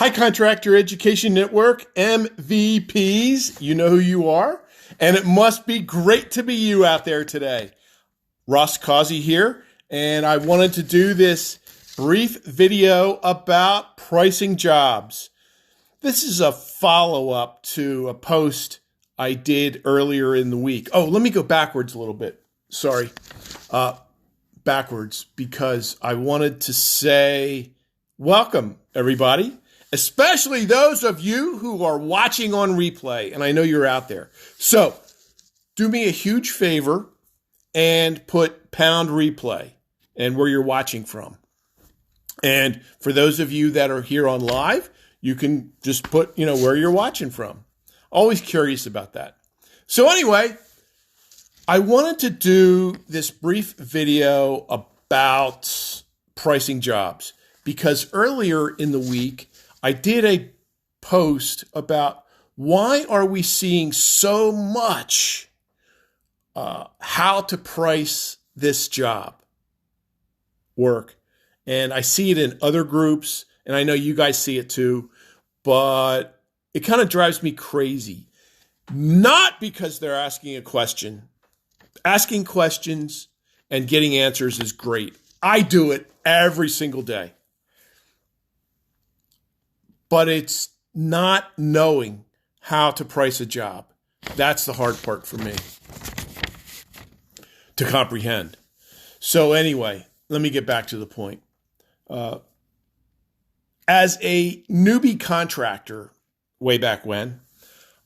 Hi, Contractor Education Network, MVPs. You know who you are, and it must be great to be you out there today. Ross Causey here, and I wanted to do this brief video about pricing jobs. This is a follow-up to a post I did earlier in the week. Oh, let me go backwards a little bit. Sorry. Backwards, because I wanted to say welcome, everybody. Especially those of you who are watching on replay, and I know you're out there. So do me a huge favor and put pound replay and where you're watching from. And for those of you that are here on live, you can just put, where you're watching from. Always curious about that. So anyway, I wanted to do this brief video about pricing jobs because earlier in the week, I did a post about why are we seeing so much how to price this job work. And I see it in other groups, and I know you guys see it too, but it kind of drives me crazy. Not because they're asking a question. Asking questions and getting answers is great. I do it every single day. But it's not knowing how to price a job. That's the hard part for me to comprehend. So anyway, let me get back to the point. As a newbie contractor way back when,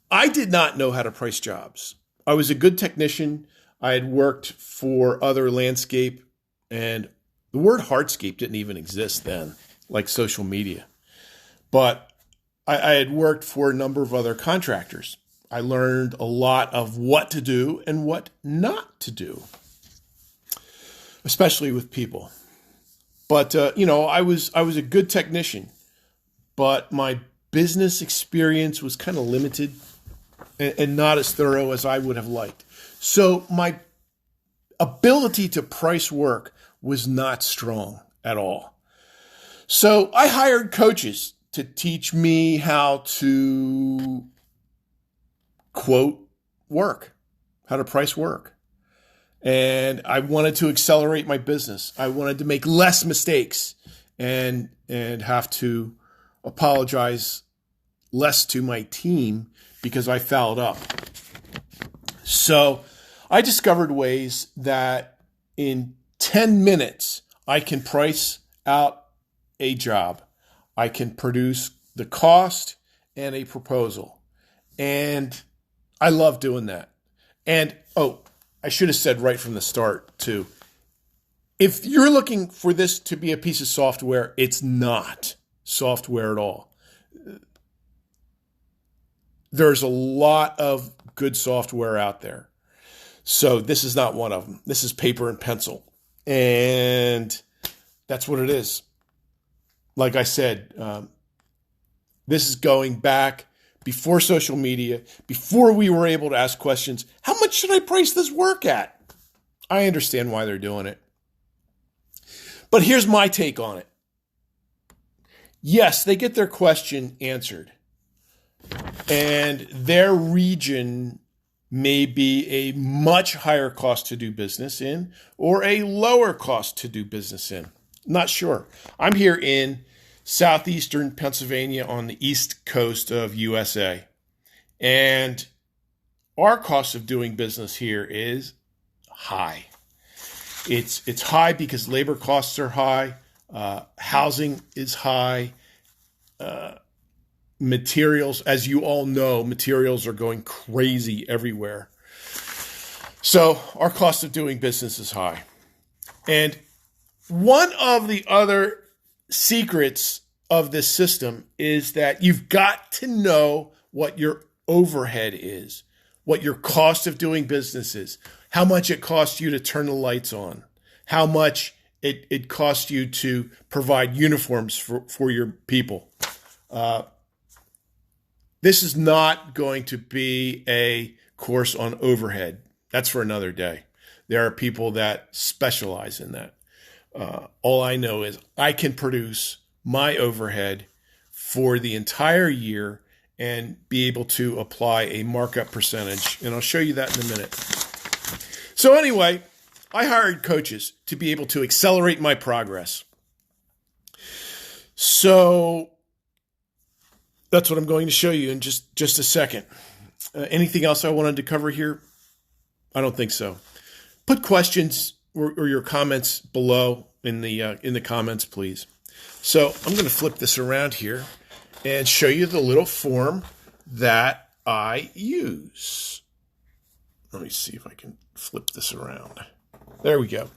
I did not know how to price jobs. I was a good technician. I had worked for other landscape, and the word hardscape didn't even exist then, like social media. But I had worked for a number of other contractors. I learned a lot of what to do and what not to do, especially with people. But, I was a good technician, but my business experience was kind of limited and not as thorough as I would have liked. So my ability to price work was not strong at all. So I hired coaches to teach me how to quote work, how to price work. And I wanted to accelerate my business. I wanted to make less mistakes and have to apologize less to my team because I fouled up. So I discovered ways that in 10 minutes, I can price out a job. I can produce the cost and a proposal. And I love doing that. And, I should have said right from the start, too. If you're looking for this to be a piece of software, it's not software at all. There's a lot of good software out there. So this is not one of them. This is paper and pencil. And that's what it is. Like I said, this is going back before social media, before we were able to ask questions. How much should I price this work at? I understand why they're doing it. But here's my take on it. Yes, they get their question answered. And their region may be a much higher cost to do business in or a lower cost to do business in. Not sure. I'm here in southeastern Pennsylvania on the east coast of USA. And our cost of doing business here is high. It's high because labor costs are high, housing is high, materials, as you all know, materials are going crazy everywhere. So our cost of doing business is high. And one of the other secrets of this system is that you've got to know what your overhead is, what your cost of doing business is, how much it costs you to turn the lights on, how much it costs you to provide uniforms for your people. This is not going to be a course on overhead. That's for another day. There are people that specialize in that. All I know is I can produce my overhead for the entire year and be able to apply a markup percentage. And I'll show you that in a minute. So anyway, I hired coaches to be able to accelerate my progress. So that's what I'm going to show you in just a second. Anything else I wanted to cover here? I don't think so. Put questions or your comments below in the comments, please. So I'm going to flip this around here and show you the little form that I use. Let me see if I can flip this around. There we go.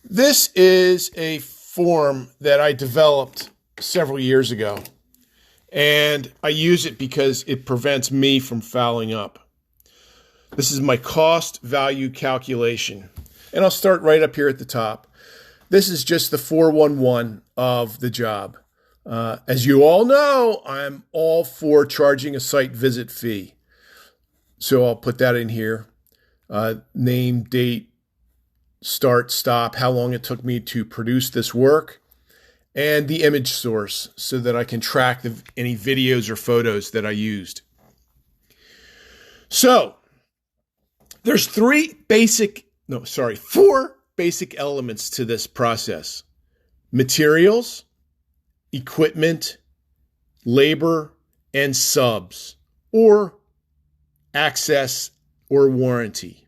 This is a form that I developed several years ago, and I use it because it prevents me from fouling up. This is my cost value calculation, and I'll start right up here at the top. This is just the 411 of the job. As you all know, I'm all for charging a site visit fee. So I'll put that in here. Name, date, start, stop, how long it took me to produce this work, and the image source so that I can track any videos or photos that I used. So there's four basic elements to this process: materials, equipment, labor, and subs, or access or warranty.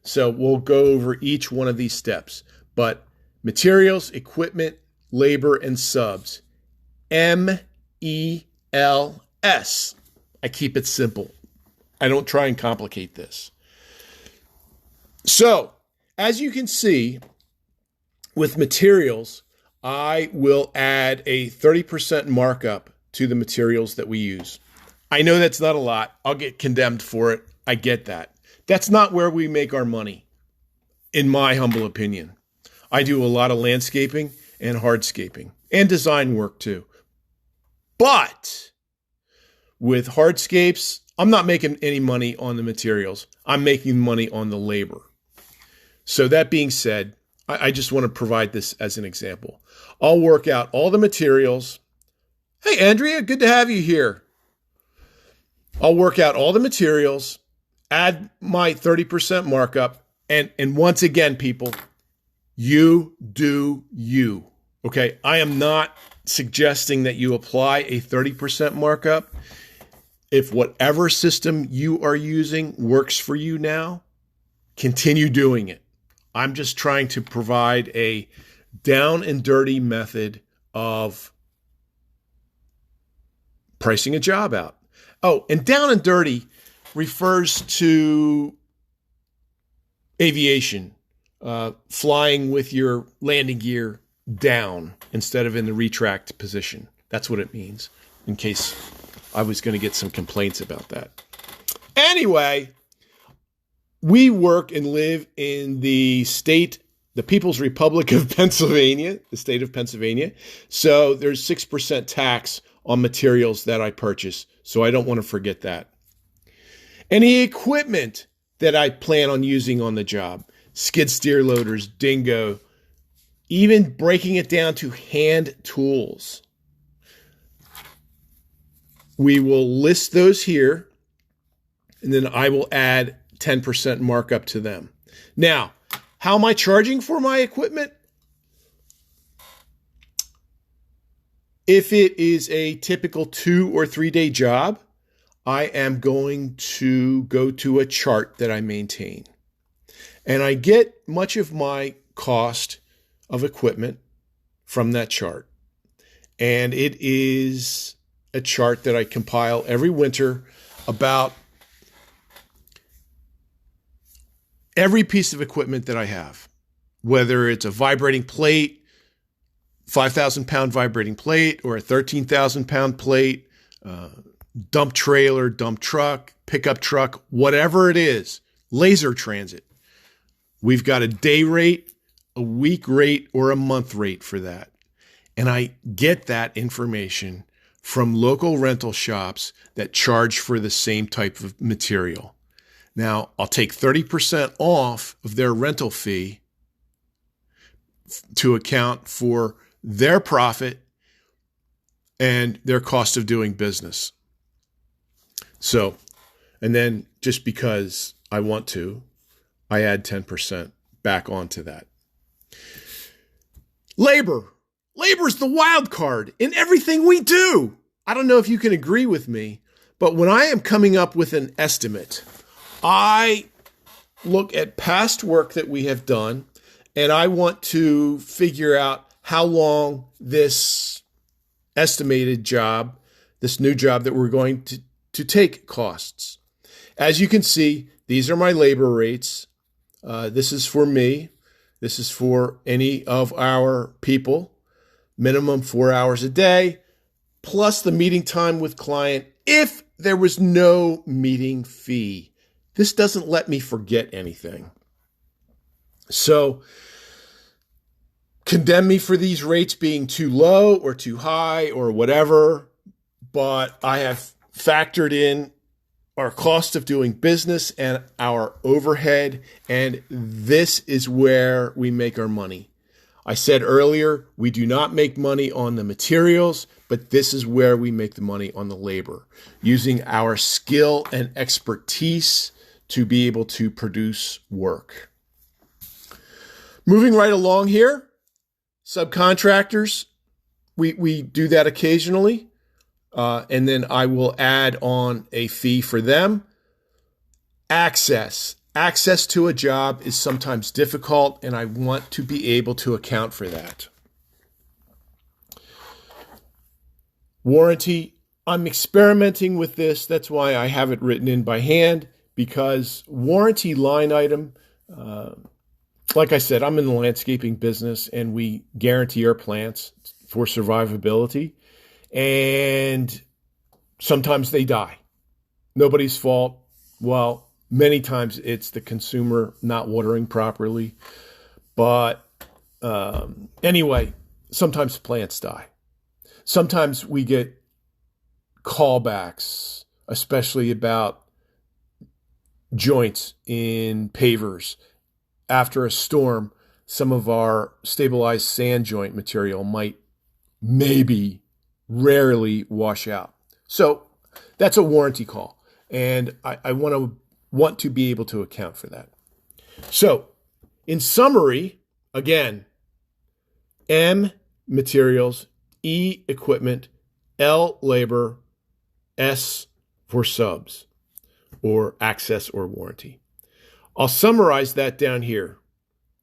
So we'll go over each one of these steps, but materials, equipment, labor, and subs. MELS. I keep it simple. I don't try and complicate this. So, as you can see, with materials, I will add a 30% markup to the materials that we use. I know that's not a lot. I'll get condemned for it. I get that. That's not where we make our money, in my humble opinion. I do a lot of landscaping and hardscaping and design work too. But with hardscapes, I'm not making any money on the materials. I'm making money on the labor. So that being said, I just want to provide this as an example. I'll work out all the materials. Hey, Andrea, good to have you here. I'll work out all the materials, add my 30% markup, and once again, people, you do you. Okay, I am not suggesting that you apply a 30% markup. If whatever system you are using works for you now, continue doing it. I'm just trying to provide a down and dirty method of pricing a job out. Oh, and down and dirty refers to aviation, flying with your landing gear down instead of in the retract position. That's what it means, in case I was going to get some complaints about that. Anyway, we work and live in the People's Republic of Pennsylvania, the state of Pennsylvania. So there's 6% tax on materials that I purchase. So I don't want to forget that. Any equipment that I plan on using on the job, skid steer loaders, dingo, even breaking it down to hand tools. We will list those here, and then I will add 10% markup to them. Now, how am I charging for my equipment? If it is a typical 2 or 3 day job, I am going to go to a chart that I maintain. And I get much of my cost of equipment from that chart. And it is a chart that I compile every winter about every piece of equipment that I have, whether it's a vibrating plate, 5,000 pound vibrating plate, or a 13,000 pound plate, dump trailer, dump truck, pickup truck, whatever it is, laser transit. We've got a day rate, a week rate, or a month rate for that. And I get that information from local rental shops that charge for the same type of material. Now, I'll take 30% off of their rental fee to account for their profit. and their cost of doing business. So, and then just because I want to, I add 10% back onto that. Labor. Labor is the wild card in everything we do. I don't know if you can agree with me, but when I am coming up with an estimate, I look at past work that we have done, and I want to figure out how long this estimated job, this new job that we're going to take costs. As you can see, these are my labor rates. This is for me. This is for any of our people. Minimum 4 hours a day, plus the meeting time with client if there was no meeting fee. This doesn't let me forget anything. So, condemn me for these rates being too low or too high or whatever, but I have factored in our cost of doing business and our overhead, and this is where we make our money. I said earlier, we do not make money on the materials, but this is where we make the money on the labor, using our skill and expertise to be able to produce work. Moving right along here, subcontractors, we do that occasionally, and then I will add on a fee for them. Access to a job is sometimes difficult, and I want to be able to account for that. Warranty, I'm experimenting with this. That's why I have it written in by hand, because warranty line item, like I said, I'm in the landscaping business, and we guarantee our plants for survivability, and sometimes they die. Nobody's fault. Well, many times it's the consumer not watering properly. But anyway, sometimes plants die. Sometimes we get callbacks, especially about joints in pavers. After a storm, some of our stabilized sand joint material might rarely wash out. So that's a warranty call. And I want to be able to account for that. So in summary, again, M, materials, E, equipment, L, labor, S for subs or access or warranty. I'll summarize that down here.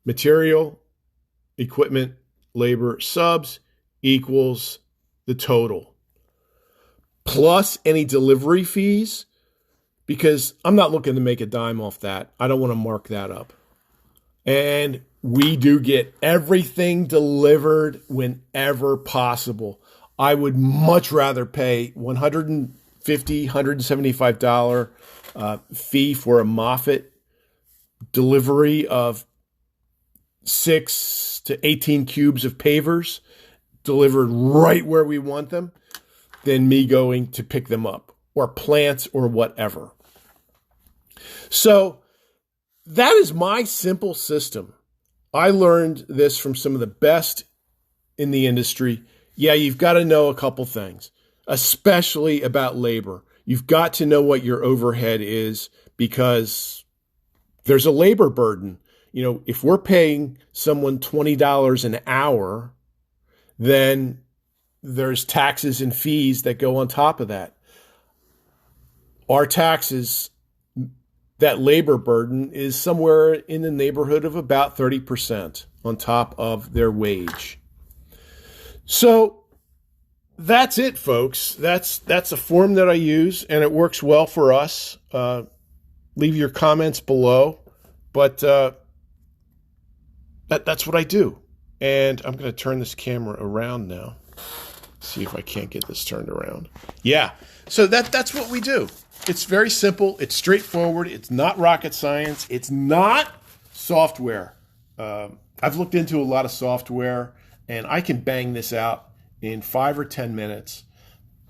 Material, equipment, labor, subs equals the total, plus any delivery fees, because I'm not looking to make a dime off that. I don't want to mark that up. And we do get everything delivered whenever possible. I would much rather pay $150, $175 fee for a Moffett delivery of 6 to 18 cubes of pavers delivered right where we want them than me going to pick them up, or plants or whatever. So that is my simple system. I learned this from some of the best in the industry. Yeah, you've got to know a couple things, especially about labor. You've got to know what your overhead is, because there's a labor burden. You know, if we're paying someone $20 an hour, then there's taxes and fees that go on top of that. Our taxes, that labor burden is somewhere in the neighborhood of about 30% on top of their wage. So that's it, folks. That's a form that I use, and it works well for us. Leave your comments below, but that's what I do. And I'm going to turn this camera around now. See if I can't get this turned around. Yeah, so that's what we do. It's very simple. It's straightforward. It's not rocket science. It's not software. I've looked into a lot of software, and I can bang this out in 5 or 10 minutes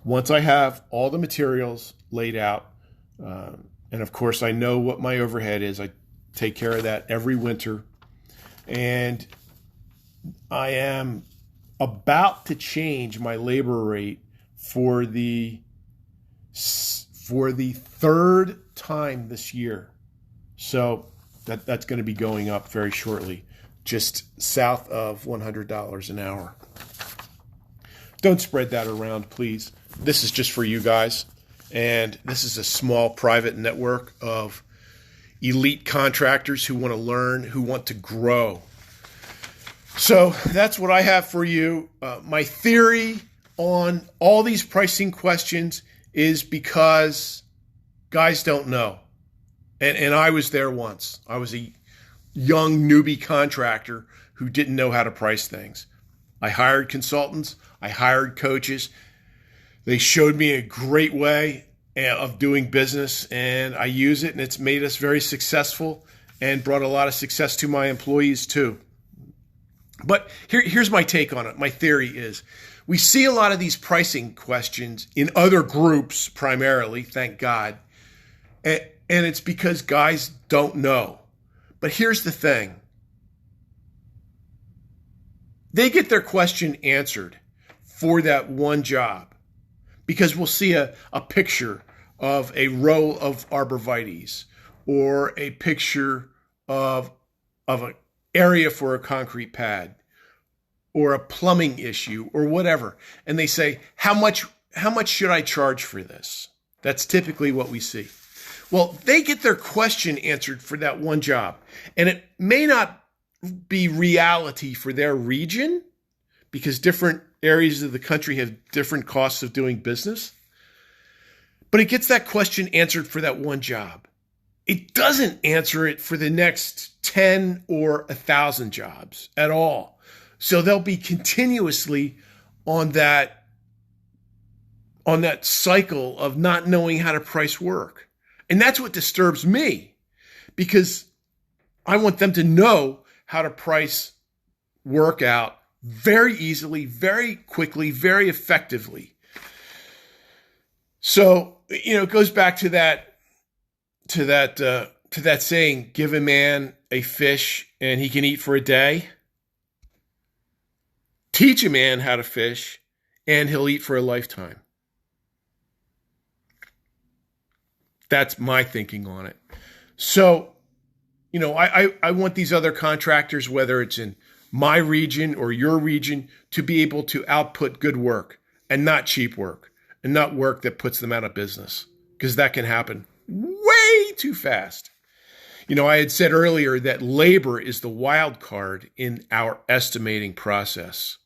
once I have all the materials laid out. And of course, I know what my overhead is. I take care of that every winter. And I am about to change my labor rate for the third time this year. So that's going to be going up very shortly, just south of $100 an hour. Don't spread that around, please. This is just for you guys. And this is a small private network of elite contractors who want to learn, who want to grow. So that's what I have for you. My theory on all these pricing questions is because guys don't know. And I was there once. I was a young newbie contractor who didn't know how to price things. I hired consultants. I hired coaches. They showed me a great way of doing business, and I use it, and it's made us very successful and brought a lot of success to my employees too. But here's my take on it. My theory is we see a lot of these pricing questions in other groups primarily, thank God, and it's because guys don't know. But here's the thing. They get their question answered for that one job because we'll see a picture of a row of arborvitaes or a picture of an area for a concrete pad or a plumbing issue or whatever. And they say, how much should I charge for this? That's typically what we see. Well, they get their question answered for that one job. And it may not be reality for their region because different areas of the country have different costs of doing business. But it gets that question answered for that one job. It doesn't answer it for the next 10 or 1,000 jobs at all. So they'll be continuously on that cycle of not knowing how to price work. And that's what disturbs me because I want them to know how to price work out very easily, very quickly, very effectively. So, it goes back to that saying, give a man a fish and he can eat for a day. Teach a man how to fish and he'll eat for a lifetime. That's my thinking on it. So, I want these other contractors, whether it's in my region or your region, to be able to output good work and not cheap work and not work that puts them out of business because that can happen way too fast. I had said earlier that labor is the wild card in our estimating process.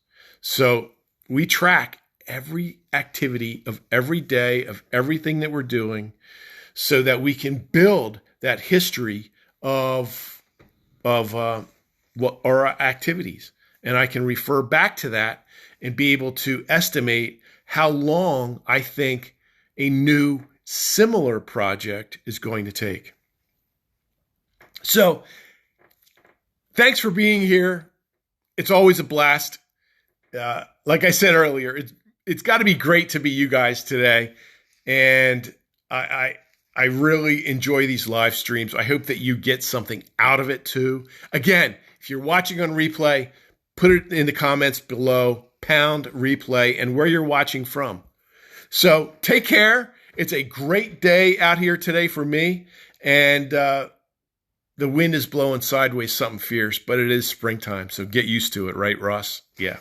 So we track every activity of every day of everything that we're doing so that we can build that history of what are our activities. And I can refer back to that and be able to estimate how long I think a new similar project is going to take. So thanks for being here. It's always a blast. Like I said earlier, it's got to be great to be you guys today. And I really enjoy these live streams. I hope that you get something out of it too. Again, if you're watching on replay, put it in the comments below, pound replay, and where you're watching from. So take care. It's a great day out here today for me. And the wind is blowing sideways, something fierce, but it is springtime. So get used to it, right, Ross? Yeah.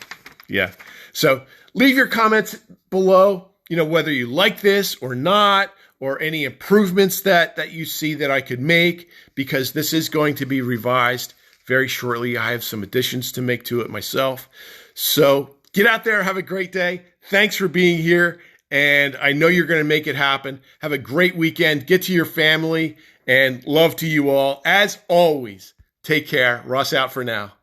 So leave your comments below, whether you like this or not, or any improvements that you see that I could make, because this is going to be revised very shortly. I have some additions to make to it myself. So get out there. Have a great day. Thanks for being here. And I know you're going to make it happen. Have a great weekend. Get to your family and love to you all. As always, take care. Ross out for now.